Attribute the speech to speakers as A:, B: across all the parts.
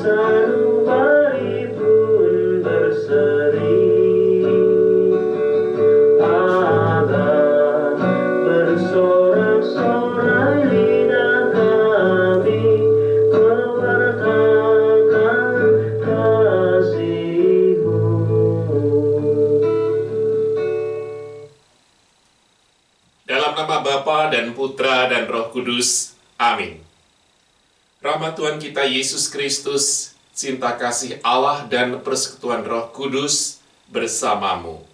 A: sanubari pun berseri. Allah bersorak-sorai lidah kami mewartakan kasih-Mu.
B: Dalam nama Bapa dan Putra dan Roh Kudus. Amin. Rahmat Tuhan kita Yesus Kristus, cinta kasih Allah dan persekutuan Roh Kudus bersamamu.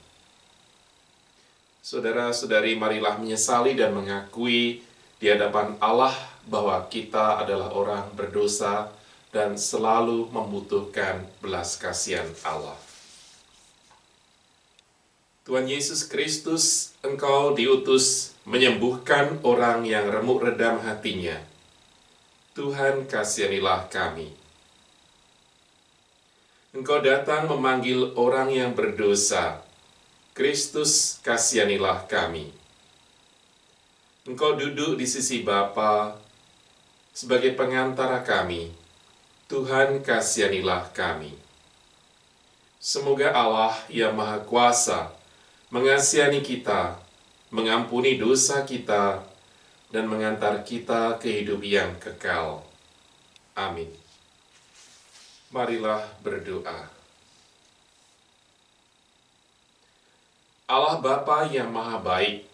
B: Saudara-saudari, marilah menyesali dan mengakui di hadapan Allah bahwa kita adalah orang berdosa dan selalu membutuhkan belas kasihan Allah. Tuhan Yesus Kristus, Engkau diutus menyembuhkan orang yang remuk redam hatinya. Tuhan, kasihanilah kami. Engkau datang memanggil orang yang berdosa. Kristus, kasihanilah kami. Engkau duduk di sisi Bapa sebagai pengantara kami. Tuhan, kasihanilah kami. Semoga Allah yang Maha Kuasa mengasihani kita, mengampuni dosa kita, dan mengantar kita ke hidup yang kekal. Amin. Marilah berdoa. Allah Bapa yang Maha Baik,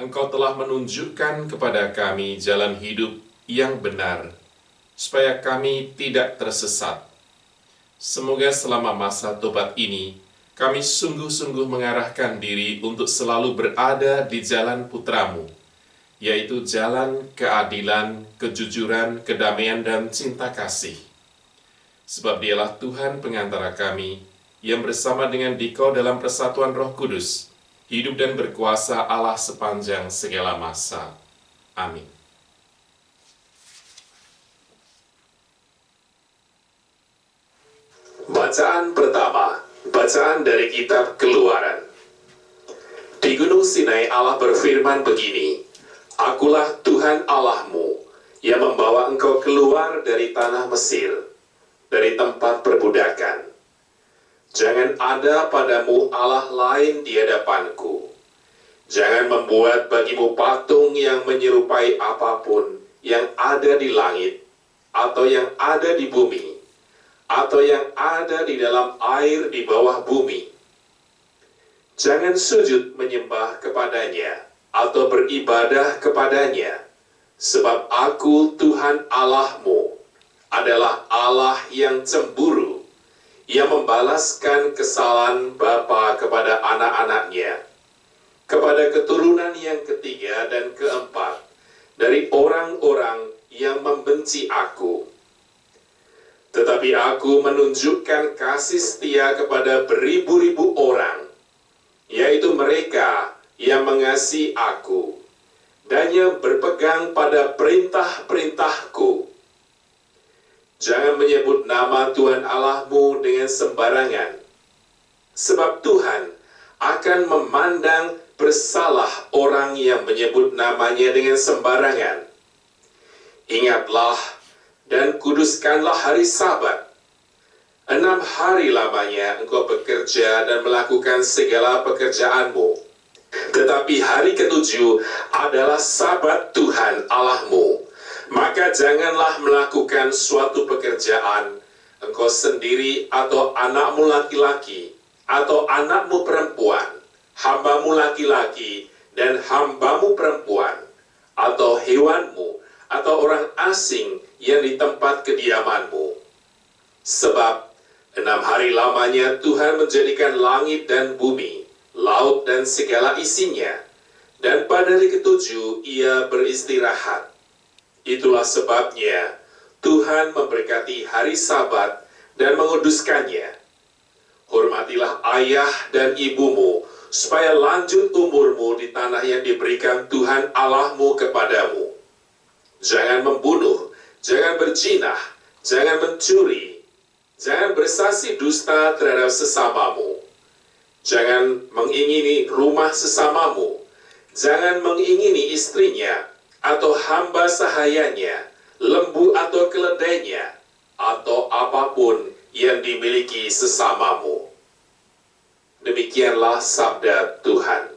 B: Engkau telah menunjukkan kepada kami jalan hidup yang benar, supaya kami tidak tersesat. Semoga selama masa tobat ini, kami sungguh-sungguh mengarahkan diri untuk selalu berada di jalan Putra-Mu, yaitu jalan keadilan, kejujuran, kedamaian, dan cinta kasih. Sebab Dialah Tuhan pengantara kami, yang bersama dengan Dikau dalam persatuan Roh Kudus, hidup dan berkuasa Allah sepanjang segala masa. Amin. Bacaan pertama, bacaan dari kitab Keluaran. Di Gunung Sinai Allah berfirman begini, Akulah Tuhan Allahmu, yang membawa engkau keluar dari tanah Mesir, dari tempat perbudakan. Jangan ada padamu Allah lain di hadapanku. Jangan membuat bagimu patung yang menyerupai apapun yang ada di langit, atau yang ada di bumi, atau yang ada di dalam air di bawah bumi. Jangan sujud menyembah kepadanya, atau beribadah kepadanya, sebab Aku Tuhan Allahmu adalah Allah yang cemburu, yang membalaskan kesalahan bapa kepada anak-anaknya, kepada keturunan yang ketiga dan keempat dari orang-orang yang membenci Aku. Tetapi Aku menunjukkan kasih setia kepada beribu-ribu orang, yaitu mereka yang mengasihi Aku dan yang berpegang pada perintah-perintahku. Jangan menyebut nama Tuhan Allahmu dengan sembarangan, sebab Tuhan akan memandang bersalah orang yang menyebut namanya dengan sembarangan. Ingatlah dan kuduskanlah hari Sabat. 6 hari lamanya engkau bekerja dan melakukan segala pekerjaanmu. Tetapi hari ke-7 adalah Sabat Tuhan Allahmu. Maka janganlah melakukan suatu pekerjaan, engkau sendiri atau anakmu laki-laki, atau anakmu perempuan, hambamu laki-laki, dan hambamu perempuan, atau hewanmu, atau orang asing yang di tempat kediamanmu. Sebab 6 hari lamanya Tuhan menjadikan langit dan bumi, laut dan segala isinya, dan pada hari ke-7 ia beristirahat. Itulah sebabnya Tuhan memberkati hari Sabat dan menguduskannya. Hormatilah ayah dan ibumu, supaya lanjut umurmu di tanah yang diberikan Tuhan Allahmu kepadamu. Jangan membunuh, jangan berzinah, jangan mencuri, jangan bersaksi dusta terhadap sesamamu. Jangan mengingini rumah sesamamu, jangan mengingini istrinya, atau hamba sahayanya, lembu atau keledainya, atau apapun yang dimiliki sesamamu. Demikianlah sabda Tuhan.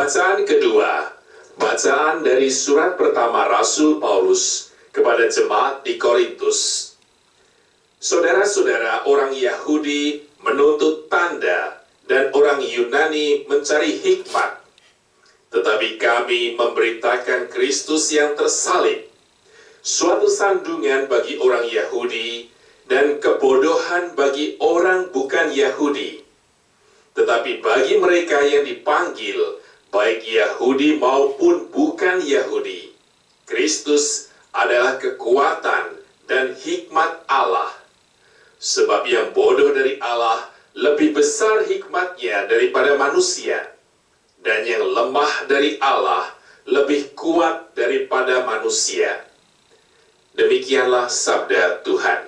B: Bacaan kedua, bacaan dari surat pertama Rasul Paulus kepada jemaat di Korintus. Saudara-saudara, orang Yahudi menuntut tanda dan orang Yunani mencari hikmat. Tetapi kami memberitakan Kristus yang tersalib, suatu sandungan bagi orang Yahudi dan kebodohan bagi orang bukan Yahudi. Tetapi bagi mereka yang dipanggil, baik Yahudi maupun bukan Yahudi, Kristus adalah kekuatan dan hikmat Allah. Sebab yang bodoh dari Allah lebih besar hikmatnya daripada manusia, dan yang lemah dari Allah lebih kuat daripada manusia. Demikianlah sabda Tuhan.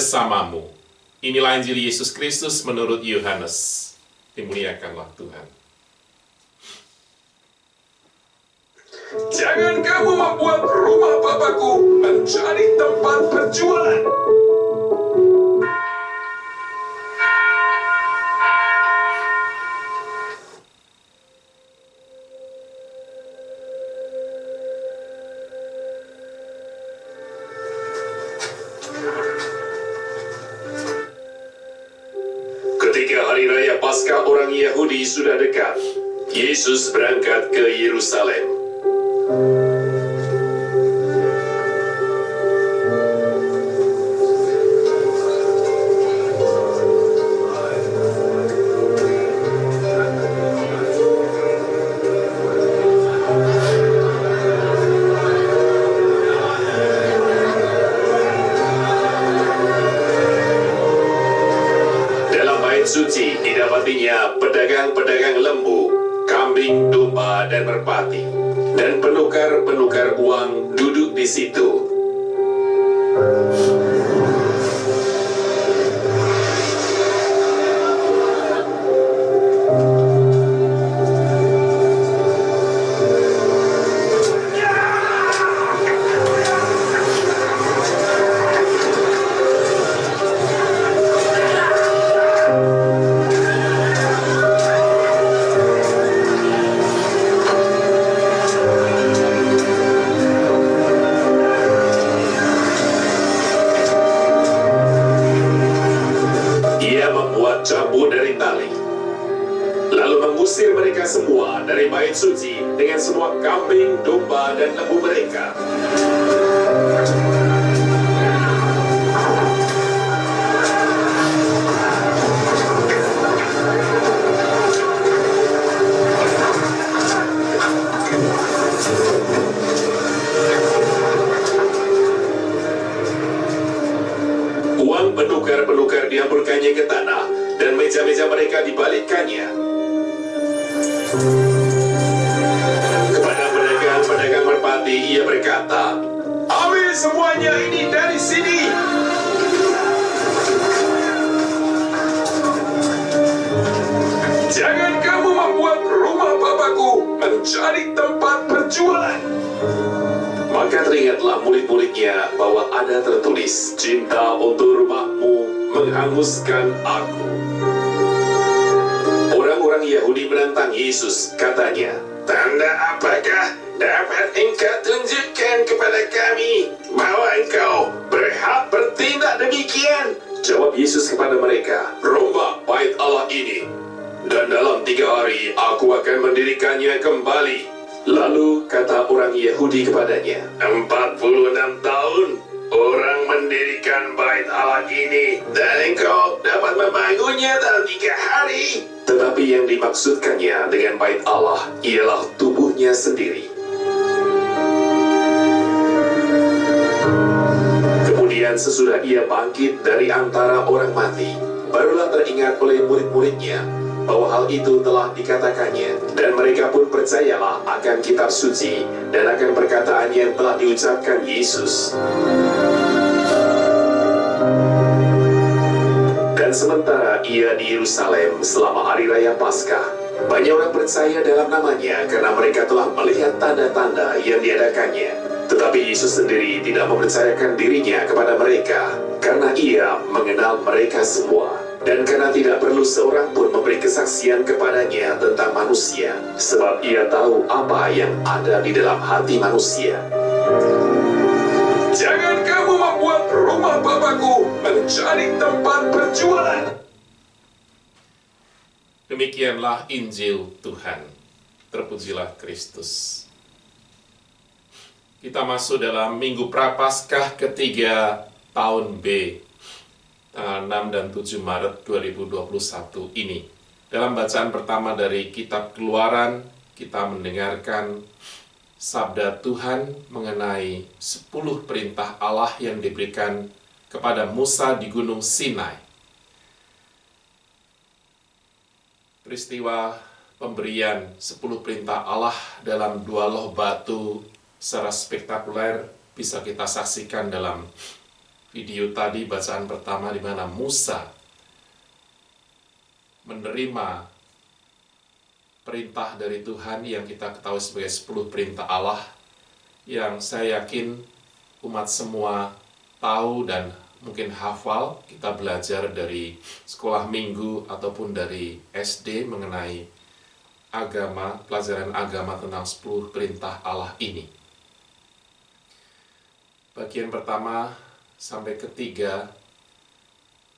B: bersamamu. Inilah Injil Yesus Kristus menurut Yohanes. Dimuliakanlah Tuhan.
C: Jangan kamu membuat rumah Bapakku menjadi tempat perjualan. Ketika hari raya Paskah orang Yahudi sudah dekat, Yesus berangkat ke Yerusalem. Suci didapatinya pedagang-pedagang lembu, kambing, domba, dan merpati, dan penukar-penukar uang duduk di situ. Cabut dari tali, lalu mengusir mereka semua dari bait suci dengan semua kambing, domba, dan lembu mereka. Uang penukar-penukar dihamburkannya ke tanah, dan meja-meja mereka dibalikkannya. Kepada pedagang-pedagang merpati, ia berkata, "Ambil semuanya ini dari sini." Jangan kamu membuat rumah Bapakku menjadi tempat perjualan. Maka teringatlah murid-muridnya bahwa ada tertulis, "Cinta untuk rumahmu menghanguskan aku." Orang-orang Yahudi menantang Yesus, katanya, "Tanda apakah dapat engkau tunjukkan kepada kami bahwa engkau berhak bertindak demikian?" Jawab Yesus kepada mereka, "Rombak bait Allah ini, dan dalam 3 hari aku akan mendirikannya kembali." Lalu kata orang Yahudi kepadanya, 46 tahun orang mendirikan bait Allah ini, dan engkau dapat membangunnya dalam 3 hari. Tetapi yang dimaksudkannya dengan bait Allah ialah tubuhnya sendiri. Kemudian sesudah ia bangkit dari antara orang mati, barulah teringat oleh murid-muridnya bahwa hal itu telah dikatakannya, dan mereka pun percayalah akan kitab suci dan akan perkataan yang telah diucapkan Yesus. Dan sementara ia di Yerusalem selama hari raya Paskah, banyak orang percaya dalam namanya karena mereka telah melihat tanda-tanda yang diadakannya. Tetapi Yesus sendiri tidak mempercayakan dirinya kepada mereka, karena ia mengenal mereka semua. Dan karena tidak perlu seorang pun memberi kesaksian kepadanya tentang manusia, sebab ia tahu apa yang ada di dalam hati manusia. Jangan kamu membuat rumah Bapakku menjadi tempat perjualan.
B: Demikianlah Injil Tuhan. Terpujilah Kristus. Kita masuk dalam Minggu Prapaskah ketiga tahun B, tanggal 6 dan 7 Maret 2021 ini. Dalam bacaan pertama dari kitab Keluaran, kita mendengarkan sabda Tuhan mengenai 10 perintah Allah yang diberikan kepada Musa di Gunung Sinai. Peristiwa pemberian 10 perintah Allah dalam 2 loh batu secara spektakuler bisa kita saksikan dalam video tadi, bacaan pertama di mana Musa menerima perintah dari Tuhan yang kita ketahui sebagai 10 perintah Allah, yang saya yakin umat semua tahu dan mungkin hafal. Kita belajar dari sekolah minggu ataupun dari SD mengenai agama, pelajaran agama tentang 10 perintah Allah ini. Bagian pertama sampai ketiga,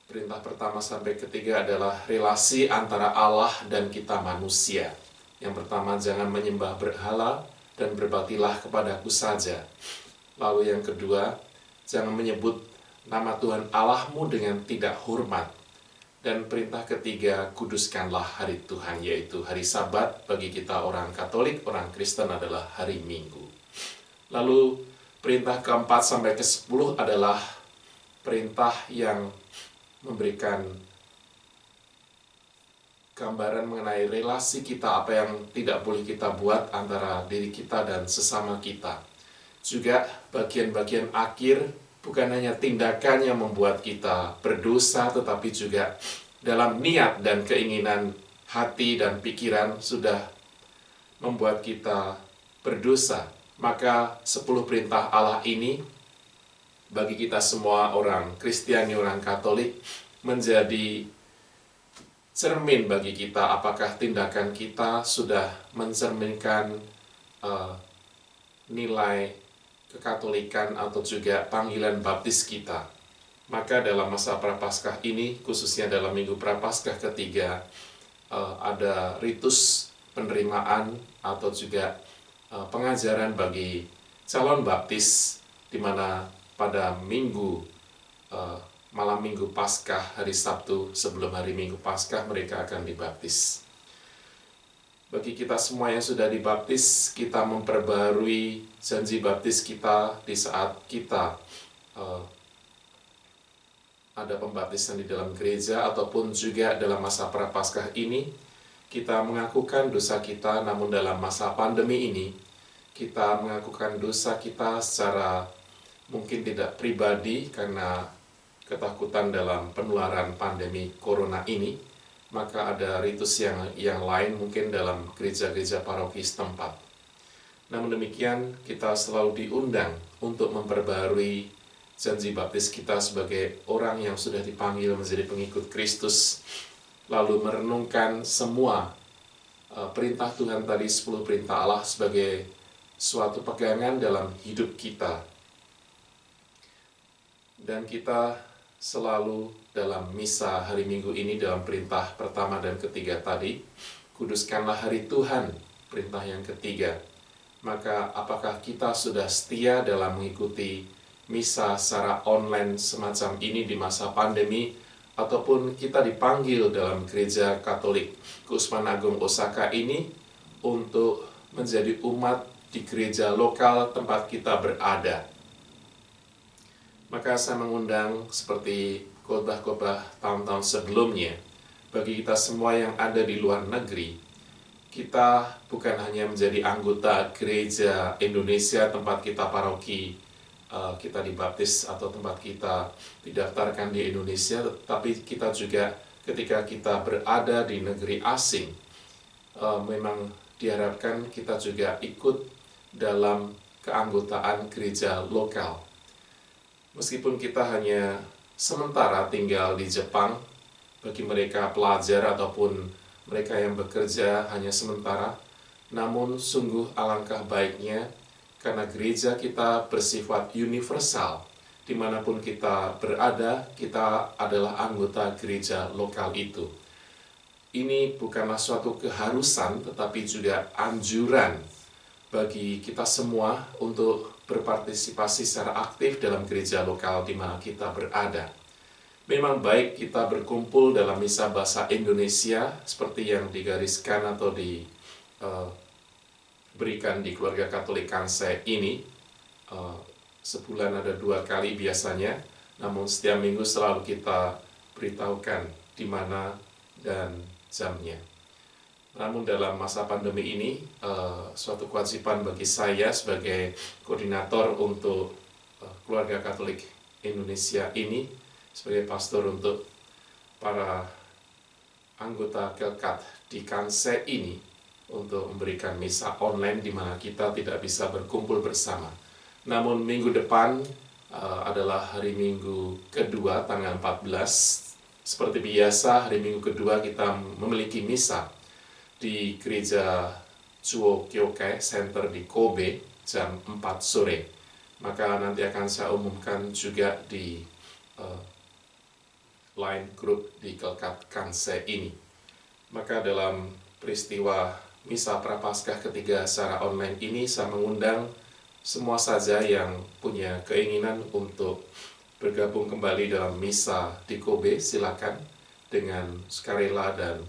B: perintah pertama sampai ketiga adalah relasi antara Allah dan kita manusia. Yang pertama, jangan menyembah berhala dan berbaktilah kepadaku saja. Lalu yang kedua, jangan menyebut nama Tuhan Allahmu dengan tidak hormat. Dan perintah ketiga, kuduskanlah hari Tuhan, yaitu hari Sabat bagi kita orang Katolik, orang Kristen adalah hari Minggu. Lalu perintah keempat sampai ke-10 adalah perintah yang memberikan gambaran mengenai relasi kita, apa yang tidak boleh kita buat antara diri kita dan sesama kita. Juga bagian-bagian akhir bukan hanya tindakan yang membuat kita berdosa, tetapi juga dalam niat dan keinginan hati dan pikiran sudah membuat kita berdosa. Maka 10 perintah Allah ini bagi kita semua orang Kristiani, orang Katolik, menjadi cermin bagi kita apakah tindakan kita sudah mencerminkan nilai kekatolikan atau juga panggilan baptis kita. Maka dalam masa Prapaskah ini, khususnya dalam Minggu Prapaskah ketiga, ada ritus penerimaan atau juga pengajaran bagi calon baptis, di mana pada malam Minggu Paskah, hari Sabtu sebelum hari Minggu Paskah, mereka akan dibaptis. Bagi kita semua yang sudah dibaptis, kita memperbarui janji baptis kita di saat kita ada pembaptisan di dalam gereja, ataupun juga dalam masa Prapaskah ini, kita mengakukan dosa kita. Namun dalam masa pandemi ini, kita mengakukan dosa kita secara mungkin tidak pribadi karena ketakutan dalam penularan pandemi corona ini. Maka ada ritus yang lain mungkin dalam gereja-gereja paroki setempat. Namun demikian, kita selalu diundang untuk memperbarui janji baptis kita sebagai orang yang sudah dipanggil menjadi pengikut Kristus, lalu merenungkan semua perintah Tuhan tadi, 10 perintah Allah sebagai suatu pegangan dalam hidup kita. Dan kita selalu dalam misa hari Minggu ini, dalam perintah pertama dan ketiga tadi, kuduskanlah hari Tuhan, perintah yang ketiga. Maka apakah kita sudah setia dalam mengikuti misa secara online semacam ini di masa pandemi, ataupun kita dipanggil dalam gereja Katolik Keuskupan Agung Osaka ini untuk menjadi umat di gereja lokal tempat kita berada. Maka saya mengundang seperti khotbah-khotbah tahun-tahun sebelumnya, bagi kita semua yang ada di luar negeri, kita bukan hanya menjadi anggota gereja Indonesia tempat kita paroki, kita dibaptis atau tempat kita didaftarkan di Indonesia, tapi kita juga ketika kita berada di negeri asing, memang diharapkan kita juga ikut dalam keanggotaan gereja lokal. Meskipun kita hanya sementara tinggal di Jepang, bagi mereka pelajar ataupun mereka yang bekerja hanya sementara, namun sungguh alangkah baiknya karena gereja kita bersifat universal. Dimanapun kita berada, kita adalah anggota gereja lokal itu. Ini bukanlah suatu keharusan, tetapi juga anjuran bagi kita semua untuk berpartisipasi secara aktif dalam gereja lokal di mana kita berada. Memang baik kita berkumpul dalam misa bahasa Indonesia seperti yang digariskan atau diberikan di keluarga Katolik Kansai ini. Sebulan ada 2 kali biasanya, namun setiap minggu selalu kita beritahukan di mana dan jamnya. Namun dalam masa pandemi ini, suatu kewajiban bagi saya sebagai koordinator untuk keluarga Katolik Indonesia ini sebagai pastor untuk para anggota Kelkat di Kanse ini untuk memberikan misa online di mana kita tidak bisa berkumpul bersama. Namun minggu depan adalah hari Minggu kedua tanggal 14. Seperti biasa, hari Minggu kedua kita memiliki misa di gereja Chuo Kyokai Center di Kobe jam 4 sore. Maka nanti akan saya umumkan juga di line grup di Kelkat Kanse ini. Maka dalam peristiwa misa Prapaskah ketiga secara online ini, saya mengundang semua saja yang punya keinginan untuk bergabung kembali dalam misa di Kobe, silakan dengan sukarela dan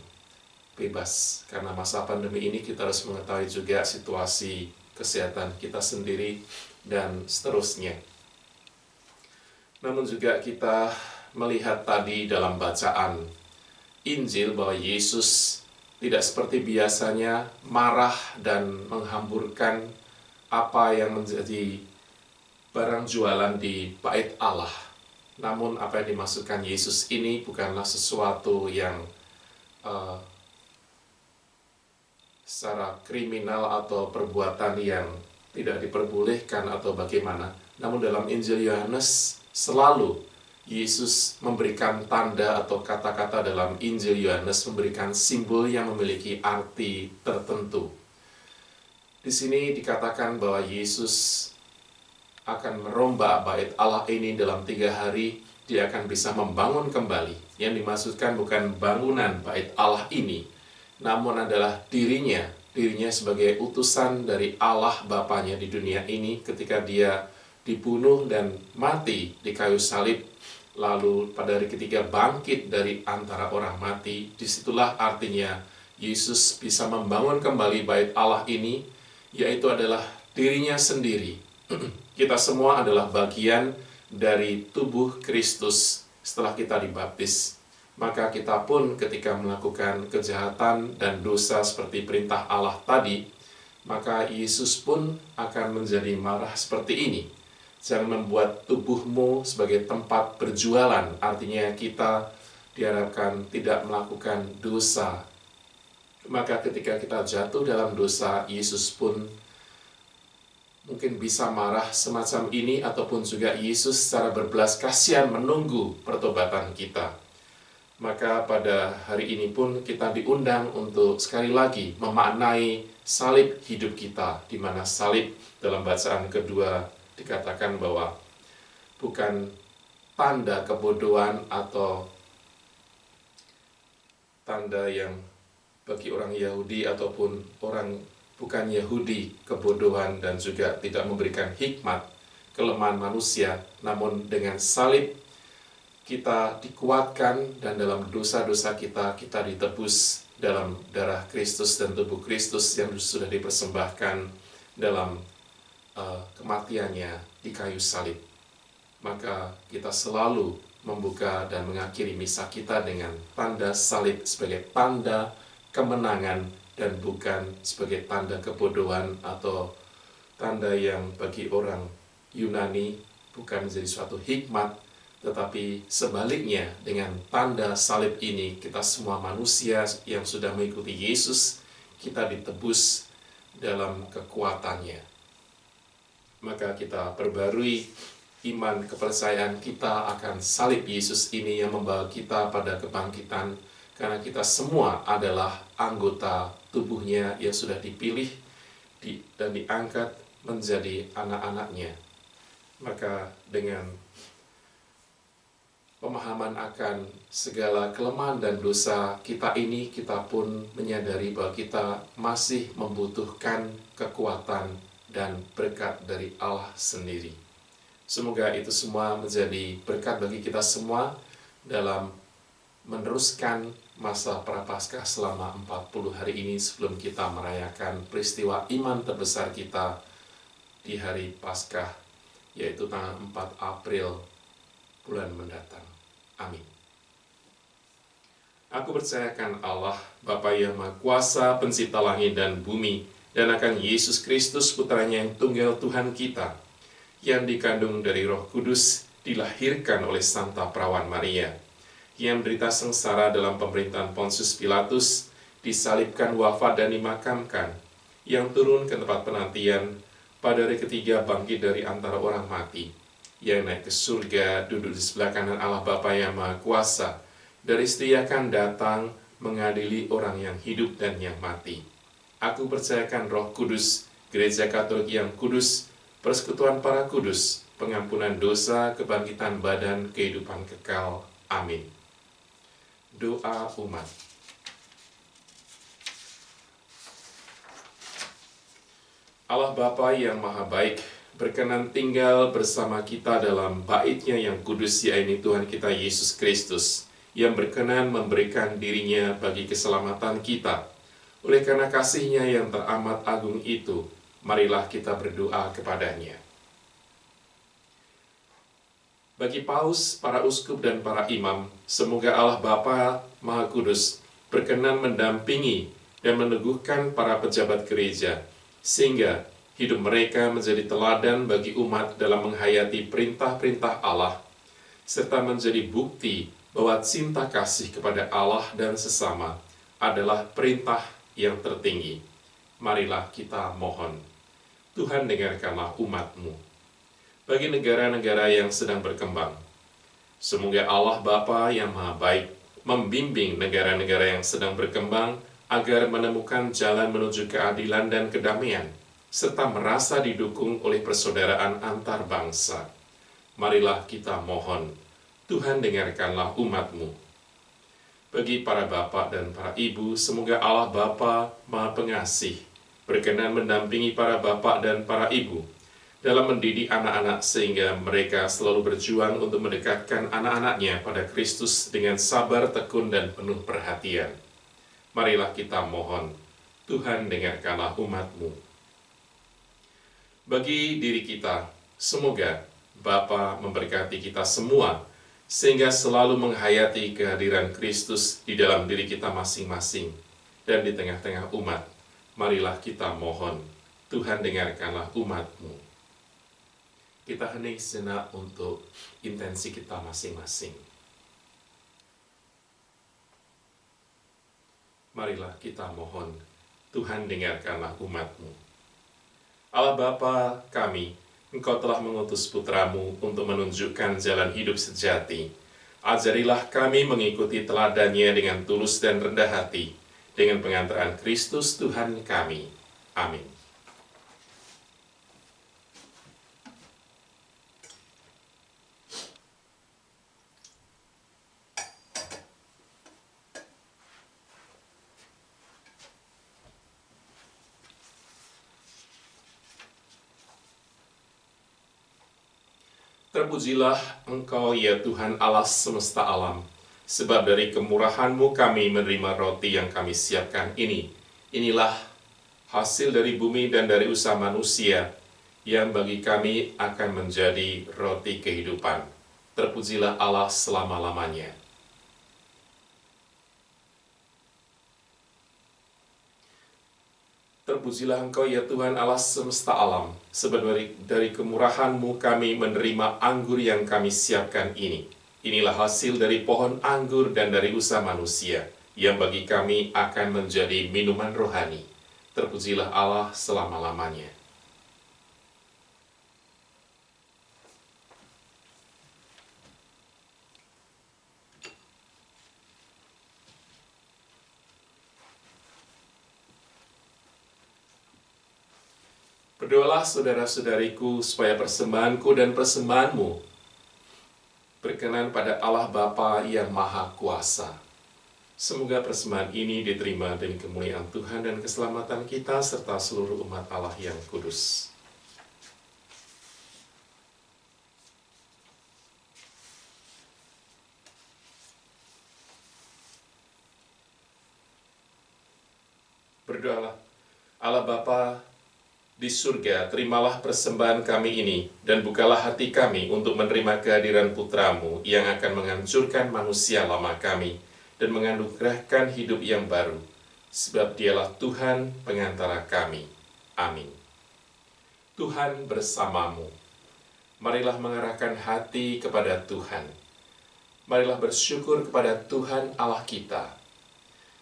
B: bebas. Karena masa pandemi ini kita harus mengetahui juga situasi kesehatan kita sendiri dan seterusnya. Namun juga kita melihat tadi dalam bacaan Injil bahwa Yesus tidak seperti biasanya marah dan menghamburkan apa yang menjadi barang jualan di bait Allah. Namun apa yang dimaksudkan Yesus ini bukanlah sesuatu yang secara kriminal atau perbuatan yang tidak diperbolehkan atau bagaimana. Namun dalam Injil Yohanes selalu Yesus memberikan tanda atau kata-kata dalam Injil Yohanes memberikan simbol yang memiliki arti tertentu. Di sini dikatakan bahwa Yesus akan merombak bait Allah ini dalam 3 hari, dia akan bisa membangun kembali. Yang dimaksudkan bukan bangunan bait Allah ini, namun adalah dirinya sebagai utusan dari Allah Bapanya di dunia ini ketika dia dibunuh dan mati di kayu salib, lalu pada hari ketiga bangkit dari antara orang mati. Disitulah artinya Yesus bisa membangun kembali bait Allah ini, yaitu adalah dirinya sendiri. Kita semua adalah bagian dari tubuh Kristus setelah kita dibaptis. Maka kita pun ketika melakukan kejahatan dan dosa seperti perintah Allah tadi, maka Yesus pun akan menjadi marah seperti ini. Jangan membuat tubuhmu sebagai tempat berjualan. Artinya kita diharapkan tidak melakukan dosa. Maka ketika kita jatuh dalam dosa, Yesus pun mungkin bisa marah semacam ini, ataupun juga Yesus secara berbelas kasihan menunggu pertobatan kita. Maka pada hari ini pun kita diundang untuk sekali lagi memaknai salib hidup kita, di mana salib dalam bacaan kedua dikatakan bahwa bukan tanda kebodohan atau tanda yang bagi orang Yahudi ataupun orang bukan Yahudi kebodohan dan juga tidak memberikan hikmat, kelemahan manusia, namun dengan salib kita dikuatkan dan dalam dosa-dosa kita ditebus dalam darah Kristus dan tubuh Kristus yang sudah dipersembahkan dalam kematiannya di kayu salib. Maka kita selalu membuka dan mengakhiri misa kita dengan tanda salib sebagai tanda kemenangan dan bukan sebagai tanda kebodohan atau tanda yang bagi orang Yunani bukan menjadi suatu hikmat, tetapi sebaliknya dengan tanda salib ini kita semua manusia yang sudah mengikuti Yesus, kita ditebus dalam kekuatannya. Maka kita perbarui iman kepercayaan kita akan salib Yesus ini yang membawa kita pada kebangkitan, karena kita semua adalah anggota tubuhnya yang sudah dipilih dan diangkat menjadi anak-anaknya. Maka dengan pemahaman akan segala kelemahan dan dosa kita ini, kita pun menyadari bahwa kita masih membutuhkan kekuatan dan berkat dari Allah sendiri. Semoga itu semua menjadi berkat bagi kita semua dalam meneruskan masa Prapaskah selama 40 hari ini sebelum kita merayakan peristiwa iman terbesar kita di hari Paskah, yaitu tanggal 4 April bulan mendatang. Amin. Aku percayakan Allah, Bapa yang Maha Kuasa, pencipta langit dan bumi, dan akan Yesus Kristus, putranya yang tunggal Tuhan kita, yang dikandung dari Roh Kudus, dilahirkan oleh Santa Perawan Maria, yang menderita sengsara dalam pemerintahan Pontius Pilatus, disalibkan, wafat, dan dimakamkan, yang turun ke tempat penantian, pada hari ketiga bangkit dari antara orang mati, yang naik ke surga, duduk di sebelah kanan Allah Bapa yang Maha Kuasa, dari setia akan datang mengadili orang yang hidup dan yang mati. Aku percayakan Roh Kudus, Gereja Katolik yang kudus, persekutuan para kudus, pengampunan dosa, kebangkitan badan, kehidupan kekal. Amin. Doa umat. Allah Bapa yang Maha Baik, berkenan tinggal bersama kita dalam bait-Nya yang kudus, yaitu Tuhan kita Yesus Kristus, yang berkenan memberikan dirinya bagi keselamatan kita. Oleh karena kasih-Nya yang teramat agung itu, marilah kita berdoa kepada-Nya. Bagi paus, para uskup, dan para imam, semoga Allah Bapa Maha Kudus berkenan mendampingi dan meneguhkan para pejabat gereja, sehingga hidup mereka menjadi teladan bagi umat dalam menghayati perintah-perintah Allah, serta menjadi bukti bahwa cinta kasih kepada Allah dan sesama adalah perintah yang tertinggi. Marilah kita mohon. Tuhan, dengarkanlah umat-Mu. Bagi negara-negara yang sedang berkembang, semoga Allah Bapa yang Maha Baik membimbing negara-negara yang sedang berkembang agar menemukan jalan menuju keadilan dan kedamaian, serta merasa didukung oleh persaudaraan antar bangsa. Marilah kita mohon. Tuhan, dengarkanlah umat-Mu. Bagi para bapak dan para ibu, semoga Allah Bapa Maha Pengasih berkenan mendampingi para bapak dan para ibu dalam mendidik anak-anak, sehingga mereka selalu berjuang untuk mendekatkan anak-anaknya pada Kristus dengan sabar, tekun, dan penuh perhatian. Marilah kita mohon. Tuhan, dengarkanlah umat-Mu. Bagi diri kita, semoga Bapa memberkati kita semua, sehingga selalu menghayati kehadiran Kristus di dalam diri kita masing-masing dan di tengah-tengah umat. Marilah kita mohon. Tuhan, dengarkanlah umat-Mu. Kita hening sejenak untuk intensi kita masing-masing. Marilah kita mohon. Tuhan, dengarkanlah umat-Mu. Allah Bapa kami, Engkau telah mengutus Putra-Mu untuk menunjukkan jalan hidup sejati. Ajarilah kami mengikuti teladannya dengan tulus dan rendah hati, dengan pengantaran Kristus Tuhan kami. Amin. Terpujilah Engkau, ya Tuhan Allah semesta alam, sebab dari kemurahan-Mu kami menerima roti yang kami siapkan ini. Inilah hasil dari bumi dan dari usaha manusia, yang bagi kami akan menjadi roti kehidupan. Terpujilah Allah selama-lamanya. Terpujilah Engkau, ya Tuhan Allah semesta alam, sebab dari kemurahan-Mu kami menerima anggur yang kami siapkan ini. Inilah hasil dari pohon anggur dan dari usaha manusia, yang bagi kami akan menjadi minuman rohani. Terpujilah Allah selama-lamanya. Berdoalah saudara-saudariku, supaya persembahanku dan persembahanmu berkenan pada Allah Bapa yang Maha Kuasa. Semoga persembahan ini diterima demi kemuliaan Tuhan dan keselamatan kita, serta seluruh umat Allah yang kudus. Berdoalah. Allah Bapa di surga, terimalah persembahan kami ini, dan bukalah hati kami untuk menerima kehadiran Putra-Mu yang akan menghancurkan manusia lama kami, dan menganugerahkan hidup yang baru, sebab Dialah Tuhan pengantara kami. Amin. Tuhan bersamamu, marilah mengarahkan hati kepada Tuhan. Marilah bersyukur kepada Tuhan Allah kita.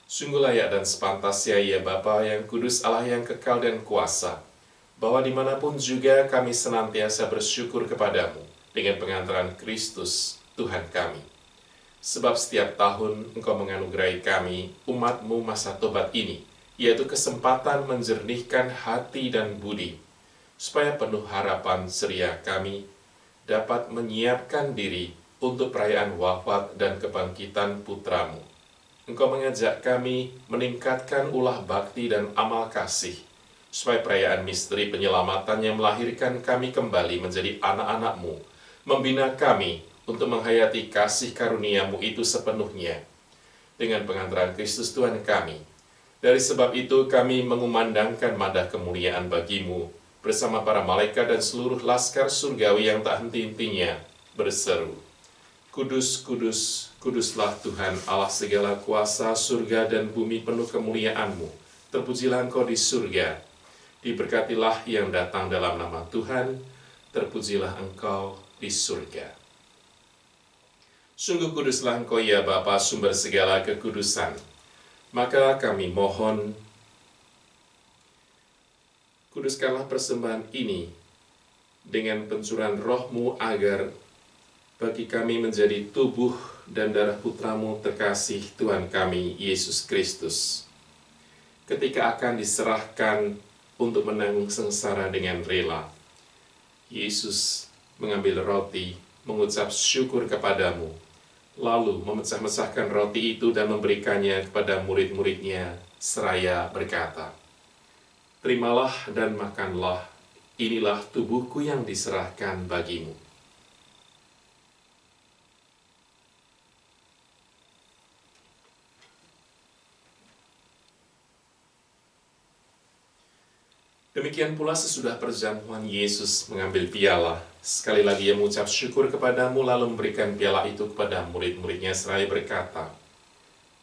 B: Sungguh layak dan sepantasnya ya Bapa yang kudus, Allah yang kekal dan kuasa, bahwa dimanapun juga kami senantiasa bersyukur kepadamu dengan pengantaran Kristus Tuhan kami. Sebab setiap tahun Engkau menganugerahi kami, umat-Mu masa tobat ini, yaitu kesempatan menjernihkan hati dan budi, supaya penuh harapan ceria kami dapat menyiapkan diri untuk perayaan wafat dan kebangkitan putra-Mu. Engkau mengajak kami meningkatkan ulah bakti dan amal kasih, supaya perayaan misteri penyelamatan yang melahirkan kami kembali menjadi anak-anak-Mu, membina kami untuk menghayati kasih karunia-Mu itu sepenuhnya, dengan pengantaran Kristus Tuhan kami. Dari sebab itu kami mengumandangkan madah kemuliaan bagi-Mu, bersama para malaikat dan seluruh laskar surgawi yang tak henti-hentinya berseru, Kudus, kudus, kuduslah Tuhan Allah segala kuasa, surga dan bumi penuh kemuliaan-Mu. Terpujilah Engkau di surga, diberkatilah yang datang dalam nama Tuhan, terpujilah Engkau di surga. Sungguh kuduslah Engkau ya Bapa, sumber segala kekudusan. Maka kami mohon, kuduskanlah persembahan ini dengan pencurahan Roh-Mu agar bagi kami menjadi tubuh dan darah Putra-Mu terkasih Tuhan kami, Yesus Kristus. Ketika akan diserahkan untuk menanggung sengsara dengan rela, Yesus mengambil roti, mengucap syukur kepadamu, lalu memecah-mecahkan roti itu dan memberikannya kepada murid-muridnya, seraya berkata, Terimalah dan makanlah, inilah tubuhku yang diserahkan bagimu. Demikian pula sesudah perjamuan Yesus mengambil piala, sekali lagi ia mengucap syukur kepadamu lalu memberikan piala itu kepada murid-muridnya seraya berkata,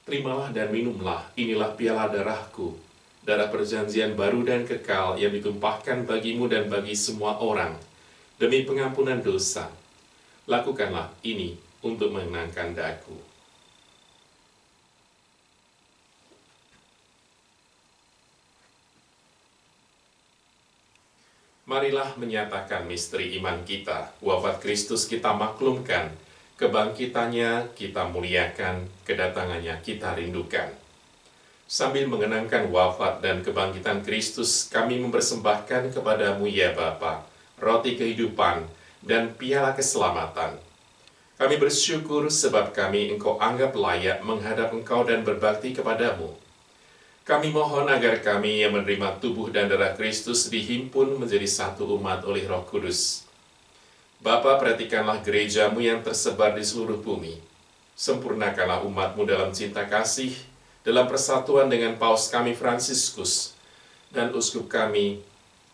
B: Terimalah dan minumlah, inilah piala darahku, darah perjanjian baru dan kekal yang ditumpahkan bagimu dan bagi semua orang, demi pengampunan dosa. Lakukanlah ini untuk mengenangkan daku. Marilah menyatakan misteri iman kita, wafat Kristus kita maklumkan, kebangkitannya kita muliakan, kedatangannya kita rindukan. Sambil mengenangkan wafat dan kebangkitan Kristus, kami mempersembahkan kepadamu ya Bapa, roti kehidupan dan piala keselamatan. Kami bersyukur sebab kami Engkau anggap layak menghadap Engkau dan berbakti kepadamu. Kami mohon agar kami yang menerima tubuh dan darah Kristus dihimpun menjadi satu umat oleh Roh Kudus. Bapa, perhatikanlah gereja-Mu yang tersebar di seluruh bumi. Sempurnakanlah umat-Mu dalam cinta kasih, dalam persatuan dengan Paus kami Fransiskus, dan Uskup kami,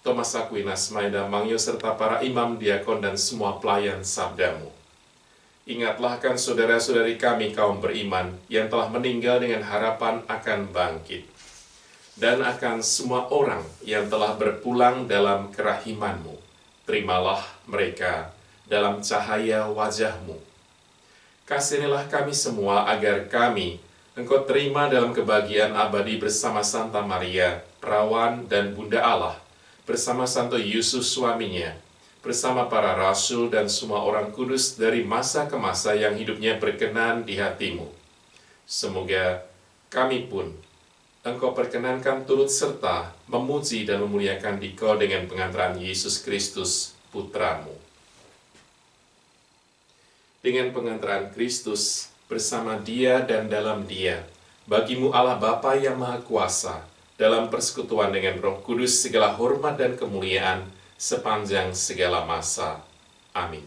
B: Thomas Aquinas, Maeda Mangyo, serta para imam, diakon, dan semua pelayan sabda-Mu. Ingatlah kan saudara-saudari kami kaum beriman yang telah meninggal dengan harapan akan bangkit, dan akan semua orang yang telah berpulang dalam kerahiman-Mu. Terimalah mereka dalam cahaya wajah-Mu. Kasihanilah kami semua agar kami Engkau terima dalam kebahagiaan abadi bersama Santa Maria, Perawan dan Bunda Allah, bersama Santo Yusus suaminya, bersama para rasul dan semua orang kudus dari masa ke masa yang hidupnya berkenan di hati-Mu. Semoga kami pun Engkau perkenankan turut serta memuji dan memuliakan Dikau dengan pengantaran Yesus Kristus, Putra-Mu. Dengan pengantaran Kristus, bersama Dia dan dalam Dia, bagi-Mu Allah Bapa yang Maha Kuasa, dalam persekutuan dengan Roh Kudus segala hormat dan kemuliaan sepanjang segala masa. Amin.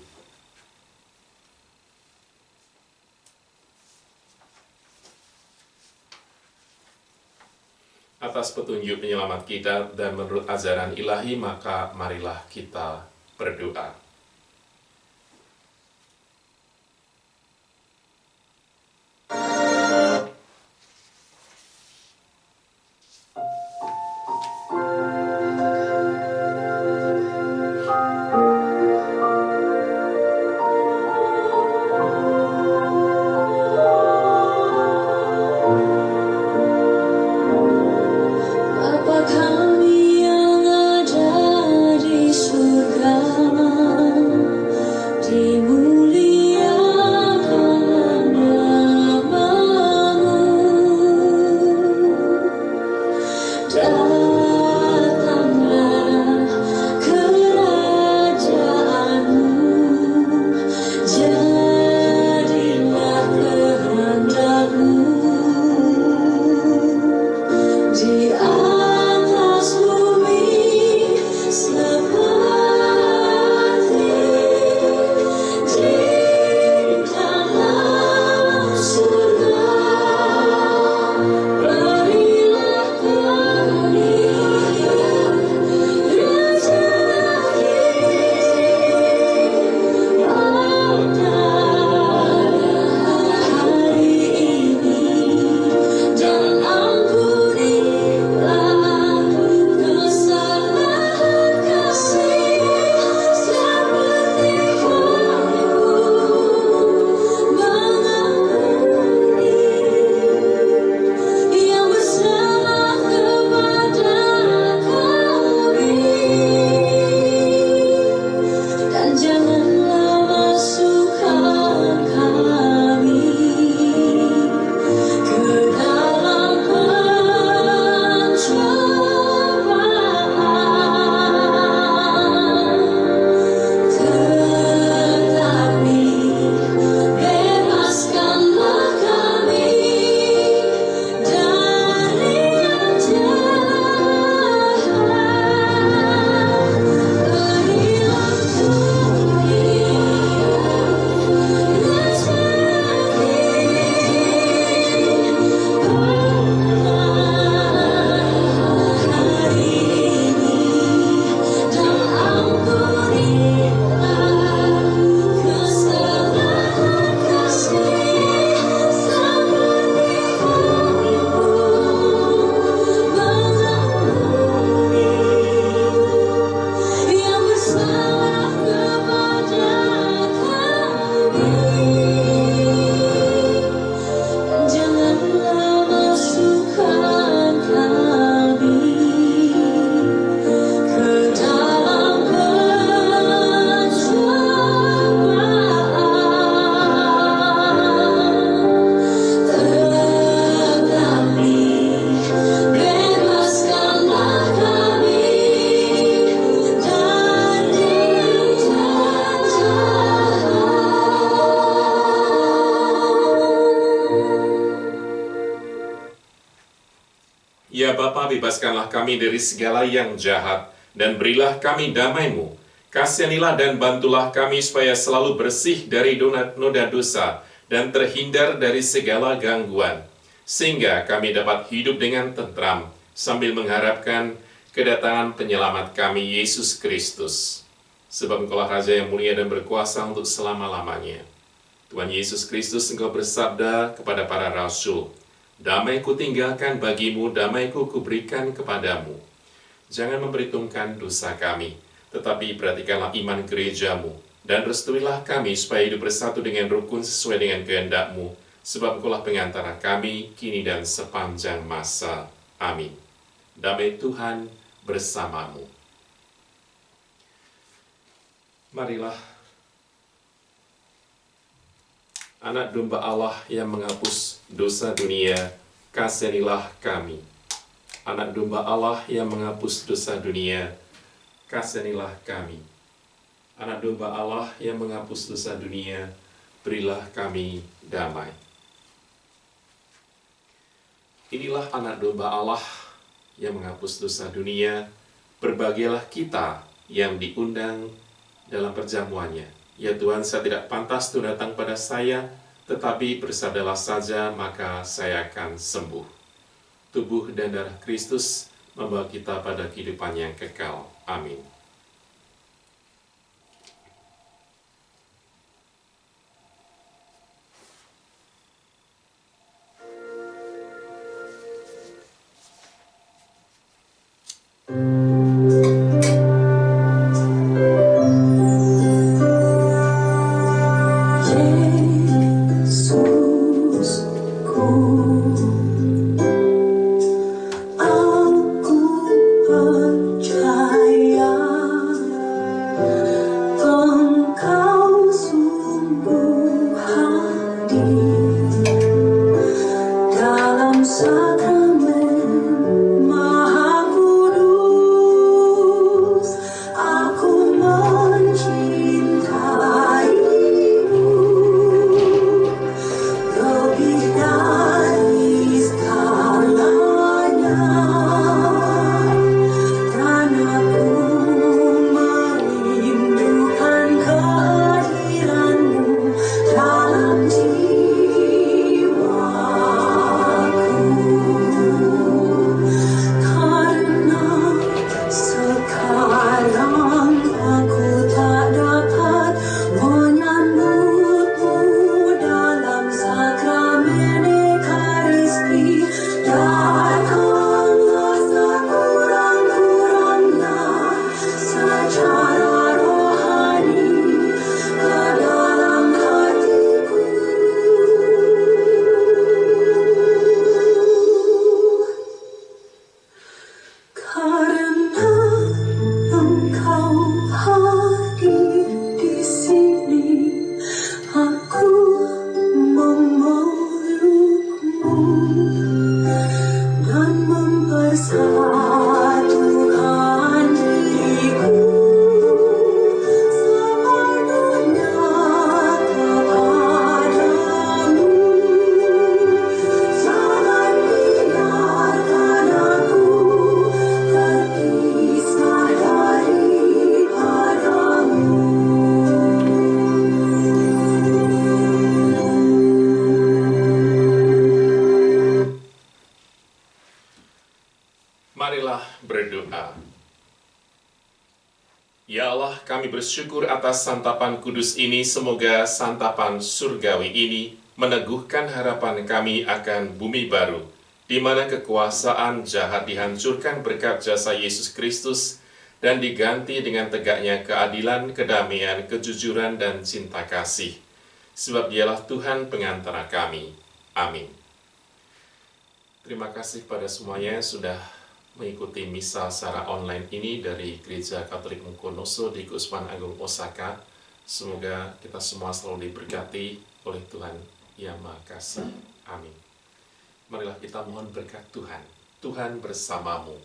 B: Atas petunjuk penyelamat kita dan menurut ajaran ilahi, maka marilah kita berdoa. Ya Bapa, bebaskanlah kami dari segala yang jahat, dan berilah kami damai-Mu. Kasihanilah dan bantulah kami supaya selalu bersih dari noda dosa, dan terhindar dari segala gangguan, sehingga kami dapat hidup dengan tentram, sambil mengharapkan kedatangan penyelamat kami, Yesus Kristus. Sebab Engkaulah Raja yang mulia dan berkuasa untuk selama-lamanya. Tuhan Yesus Kristus, Engkau bersabda kepada para rasul, "Damai ku tinggalkan bagimu, damai ku kuberikan kepadamu. Jangan memperhitungkan dosa kami, tetapi perhatikanlah iman gerejamu, dan restuilah kami supaya hidup bersatu dengan rukun sesuai dengan kehendak-Mu, sebab Engkaulah pengantara kami, kini dan sepanjang masa. Amin." Damai Tuhan bersamamu. Marilah, Anak domba Allah yang menghapus dosa dunia, kasihanilah kami. Anak domba Allah yang menghapus dosa dunia, kasihanilah kami. Anak domba Allah yang menghapus dosa dunia, berilah kami damai. Inilah anak domba Allah yang menghapus dosa dunia. Berbahagialah kita yang diundang dalam perjamuannya. Ya Tuhan, saya tidak pantas Tuhan datang pada saya, tetapi bersabdalah saja, maka saya akan sembuh. Tubuh dan darah Kristus membawa kita pada kehidupan yang kekal. Amin.
D: Sakramen Maha Karena Engkau hadir di sini, aku memelukmu dan mempersatukan diriku sepenuhnya kepadamu. Jangan biarkan aku terpisah daripadamu.
B: Marilah berdoa. Ya Allah, kami bersyukur atas santapan kudus ini. Semoga santapan surgawi ini meneguhkan harapan kami akan bumi baru, di mana kekuasaan jahat dihancurkan berkat jasa Yesus Kristus dan diganti dengan tegaknya keadilan, kedamaian, kejujuran, dan cinta kasih. Sebab Dialah Tuhan pengantara kami. Amin. Terima kasih pada semuanya yang sudah mengikuti misa secara online ini dari Gereja Katolik Mukonoso di Keuskupan Agung Osaka. Semoga kita semua selalu diberkati oleh Tuhan Yang Maha Kasih. Amin. Marilah kita mohon berkat Tuhan. Tuhan bersamamu.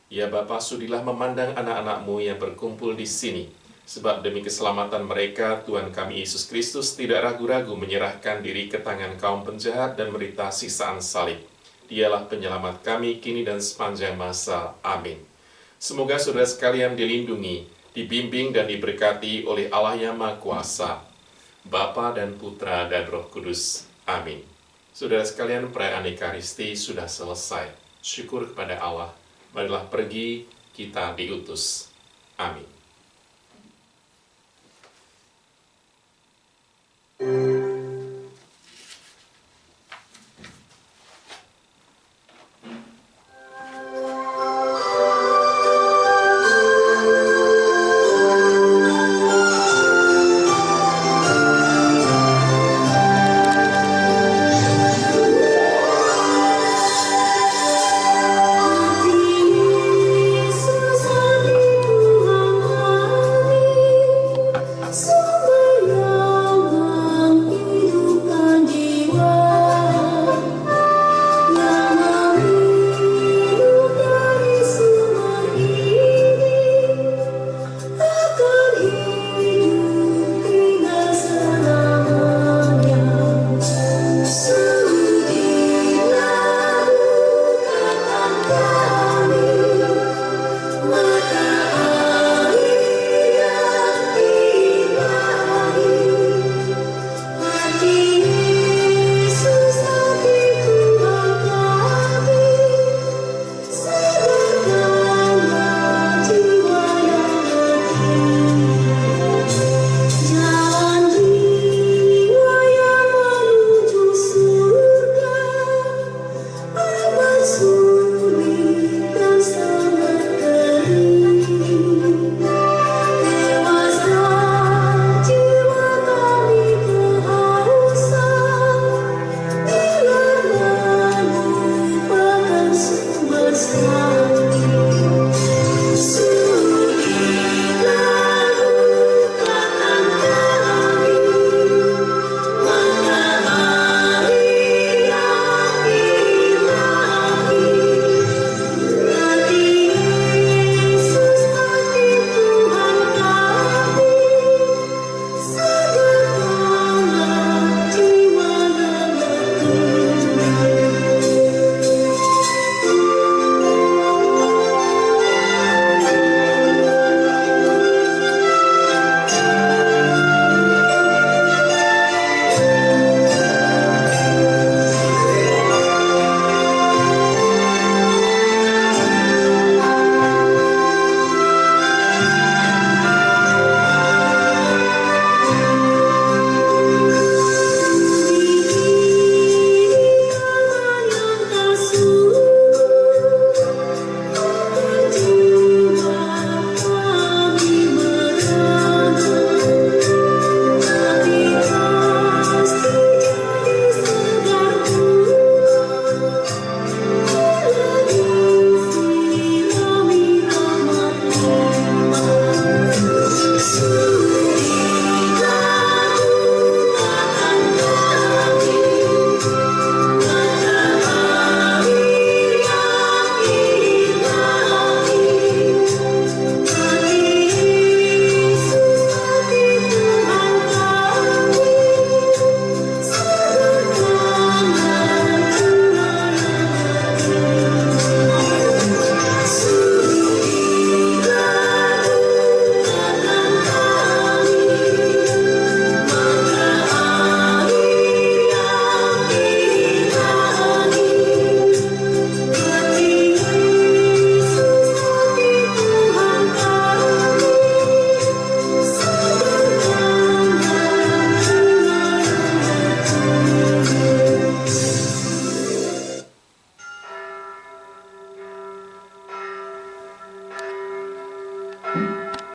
B: Ya Bapa, sudilah memandang anak-anak-Mu yang berkumpul di sini. Sebab demi keselamatan mereka, Tuhan kami Yesus Kristus tidak ragu-ragu menyerahkan diri ke tangan kaum penjahat dan menderita siksaan salib. Dialah penyelamat kami kini dan sepanjang masa. Amin. Semoga saudara sekalian dilindungi, dibimbing dan diberkati oleh Allah yang Maha Kuasa, Bapa dan Putra dan Roh Kudus. Amin. Saudara sekalian, perayaan Ekaristi sudah selesai. Syukur kepada Allah. Marilah pergi, kita diutus. Amin.